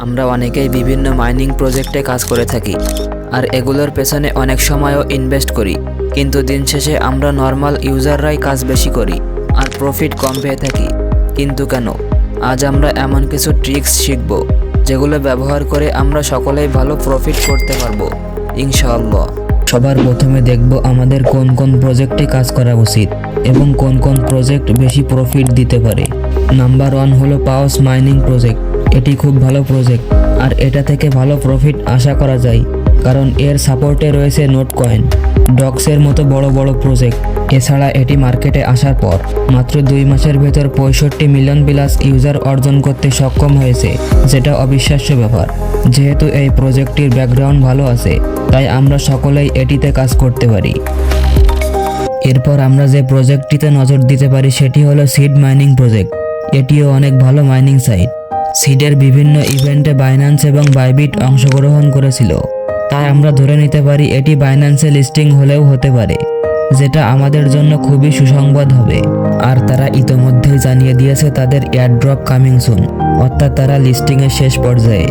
আমরা অনেকেই বিভিন্ন মাইনিং প্রজেক্টে কাজ করে থাকি আর এগুলোর পেছনে অনেক সময়ও ইনভেস্ট করি, কিন্তু দিন শেষে আমরা নর্মাল ইউজাররাই কাজ বেশি করি আর প্রফিট কম পেয়ে থাকি। কিন্তু কেন? আজ আমরা এমন কিছু ট্রিক্স শিখব যেগুলো ব্যবহার করে আমরা সকলেই ভালো প্রফিট করতে পারবো ইনশাআল্লাহ। সবার প্রথমে দেখব আমাদের কোন কোন প্রজেক্টে কাজ করা উচিত এবং কোন কোন প্রজেক্ট বেশি প্রফিট দিতে পারে। নাম্বার 1 হলো পাওস মাইনিং প্রজেক্ট। এটি খুব ভালো প্রজেক্ট আর এটা থেকে ভালো প্রফিট আশা করা যায়, কারণ এর সাপোর্টে রয়েছে নোট কয়েন, ডক্সের মতো বড় বড় প্রজেক্ট। এছাড়া এটি মার্কেটে আসার পর মাত্র 2 মাসের ভেতর 65 মিলিয়ন প্লাস ইউজার অর্জন করতে সক্ষম হয়েছে, যেটা অবিশ্বাস্য ব্যাপার। যেহেতু এই প্রজেক্টটির ব্যাকগ্রাউন্ড ভালো আছে, তাই আমরা সকলেই এটিতে কাজ করতে পারি। এরপর আমরা যে প্রজেক্টটিতে নজর দিতে পারি সেটি হলো সিড মাইনিং প্রজেক্ট। এটিও অনেক ভালো মাইনিং সাইট। সিডের বিভিন্ন ইভেন্টে বাইন্যান্স এবং বাইবিট অংশগ্রহণ করেছিল, তাই আমরা ধরে নিতে পারি এটি বাইন্যান্সে লিস্টিং হলেও হতে পারে, যেটা আমাদের জন্য খুবই সুসংবাদ হবে। আর তারা ইতোমধ্যেই জানিয়ে দিয়েছে তাদের এয়ারড্রপ কামিং সুন, অর্থাৎ তারা লিস্টিংয়ের শেষ পর্যায়ে।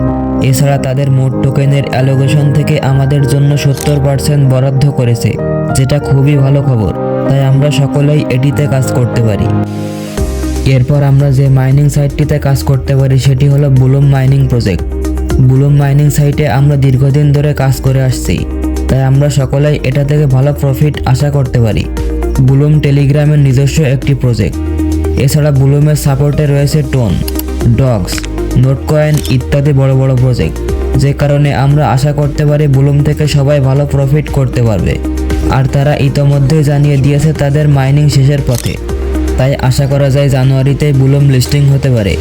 এছাড়া তাদের মোট টোকেনের অ্যালোকেশন থেকে আমাদের জন্য 70% বরাদ্দ করেছে, যেটা খুবই ভালো খবর। তাই আমরা সকলেই এটিতে কাজ করতে পারি। এরপর আমরা যে মাইনিং সাইটটিতে কাজ করতে পারি সেটি হলো Blum mining project. Blum mining সাইটে আমরা দীর্ঘদিন ধরে কাজ করে আসছি, তাই আমরা সকলেই এটা থেকে ভালো প্রফিট আশা করতে পারি। বুলুম টেলিগ্রামের নিজস্ব একটি প্রজেক্ট। এছাড়া বুলুমের সাপোর্টে রয়েছে টোন, ডক্স, নোট কয়েন ইত্যাদি বড় বড় প্রজেক্ট, যে কারণে আমরা আশা করতে পারি বুলুম থেকে সবাই ভালো প্রফিট করতে পারবে। আর তারা ইতোমধ্যেই জানিয়ে দিয়েছে তাদের মাইনিং শেষের পথে, তাই আশা করা যায় জানুয়ারিতেই বুলুম লিস্টিং হতে পারে।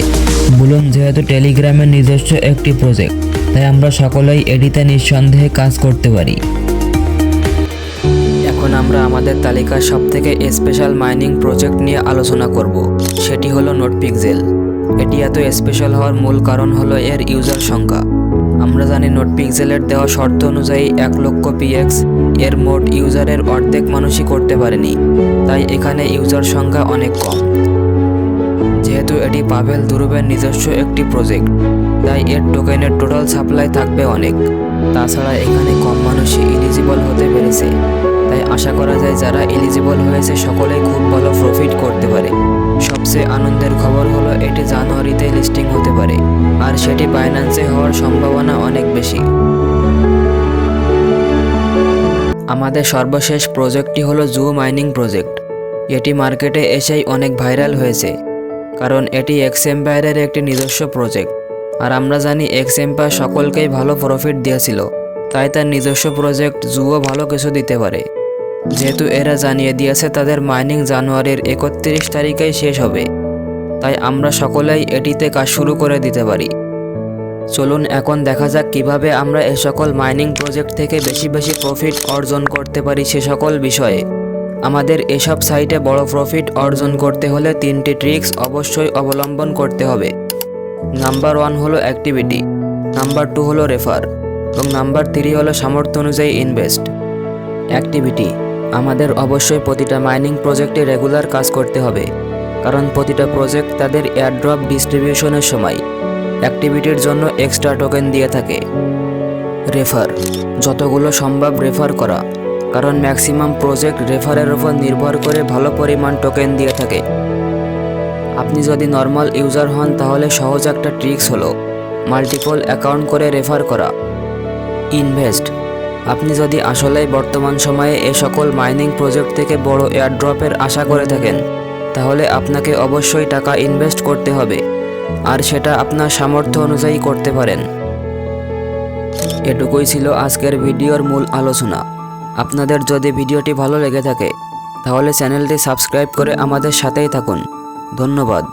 বুলুম যেহেতু টেলিগ্রামের নিজস্ব একটি প্রজেক্ট, তাই আমরা সকলেই এটিতে নিঃসন্দেহে কাজ করতে পারি। এখন আমরা আমাদের তালিকার সবথেকে স্পেশাল মাইনিং প্রজেক্ট নিয়ে আলোচনা করব, সেটি হলো নোটপিক্সেল। এটি এত স্পেশাল হওয়ার মূল কারণ হলো এর ইউজার সংখ্যা। আমরা জানি নোটপিক্সেলের দেওয়া শর্ত অনুযায়ী 1 লক্ষ পিএক্স এর মোট ইউজারের অর্ধেক মানুষই করতে পারেনি, তাই এখানে ইউজার সংখ্যা অনেক কম। যেহেতু এটি পাভেল দুরুবের নিজস্ব একটি প্রজেক্ট, তাই এর টোকেনের টোটাল সাপ্লাই থাকবে অনেক। তাছাড়া এখানে কম মানুষই এলিজিবল হতে পেরেছে, তাই আশা করা যায় যারা এলিজিবল হয়েছে সকলেই খুব ভালো প্রফিট করতে পারে। সবচেয়ে আনন্দের খবর হলো এটি জানুয়ারিতে লিস্টিং হতে পারে, আর সেটি বাইন্যান্সে হওয়ার সম্ভাবনা অনেক বেশি। আমাদের সর্বশেষ প্রজেক্টটি হলো জু মাইনিং প্রজেক্ট। এটি মার্কেটে এসেই অনেক ভাইরাল হয়েছে, কারণ এটি এক্সএম্পায়ারের একটি নিজস্ব প্রজেক্ট। আর আমরা জানি এক্সএম্পায়ার সকলকেই ভালো প্রফিট দিয়েছিল, তাই তার নিজস্ব প্রজেক্ট জুও ভালো কিছু দিতে পারে। যেহেতু এরা জানিয়ে দিয়েছে তাদের মাইনিং জানুয়ারির 31 তারিখেই শেষ হবে, তাই আমরা সকলেই এটিতে কাজ শুরু করে দিতে পারি। চলুন এখন দেখা যাক কিভাবে আমরা এই সকল মাইনিং প্রজেক্ট থেকে বেশি বেশি প্রফিট অর্জন করতে পারি সে সকল বিষয়ে। আমাদের এসব সাইটে বড় প্রফিট অর্জন করতে হলে 3টি ট্রিক্স অবশ্যই অবলম্বন করতে হবে। নাম্বার 1 হলো অ্যাক্টিভিটি, নাম্বার 2 হলো রেফার এবং নাম্বার 3 হলো সামর্থ্য অনুযায়ী ইনভেস্ট। অ্যাক্টিভিটি, আমাদের অবশ্যই প্রতিটা মাইনিং প্রজেক্টে রেগুলার কাজ করতে হবে, কারণ প্রতিটা প্রজেক্ট তাদের এয়ারড্রপ ডিস্ট্রিবিউশনের সময় অ্যাক্টিভিটির জন্য এক্সট্রা টোকেন দিয়ে থাকে। রেফার, যতগুলো সম্ভব রেফার করা, কারণ ম্যাক্সিমাম প্রজেক্ট রেফারের উপর নির্ভর করে ভালো পরিমাণ টোকেন দিয়ে থাকে। আপনি যদি নর্মাল ইউজার হন তাহলে সহজ একটা ট্রিক্স হলো মাল্টিপল অ্যাকাউন্ট করে রেফার করা। ইনভেস্ট, আপনি যদি আসলেই বর্তমান সময়ে এ সকল মাইনিং প্রজেক্ট থেকে বড় এয়ারড্রপের আশা করে থাকেন, তাহলে আপনাকে অবশ্যই টাকা ইনভেস্ট করতে হবে, আর সেটা আপনার সামর্থ্য অনুযায়ী করতে পারেন। এটুকুই ছিল আজকের ভিডিওর মূল আলোচনা। আপনাদের যদি ভিডিওটি ভালো লেগে থাকে তাহলে চ্যানেলটি সাবস্ক্রাইব করে আমাদের সাথেই থাকুন। ধন্যবাদ।